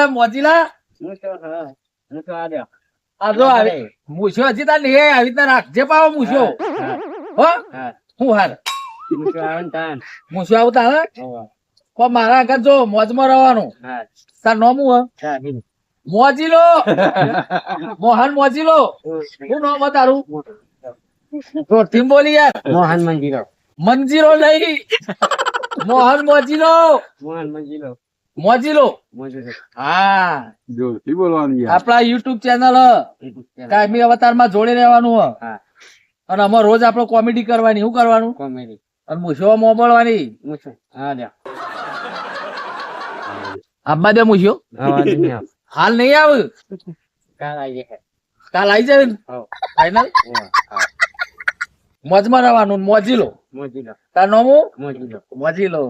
એટલે મોજીલા આ જો આવી મૂછો હજી તાર નહીં આવી રીતના રાખજે પાવો મૂછો હો હું હાર મૂછો આવું તારે પણ મારા આગળ જો મોજમાં રહેવાનું તાર નામ હું મોજીલો મોહન મોજીલો શું નામ તારું ધીમ બોલી યાર મોહન મંજીરો મંજીરો નહીં મોહન મોજીલો મોજીલો હા જોરથી બોલવાનું યાર. આપડા YouTube ચેનલ કાયમી અવતારમાં જોડે રહેવાનું હ અને અમાર રોજ આપડે કોમેડી કરવાની શું કરવાનું કોમેડી અને મુશો મોબળવાની આબા દે મુશો હાલ નહીં આવે કાલ આવી જાય ને ફાઈનલ મોજમાં રહેવાનું મોજીલો તાર નામ મોજીલો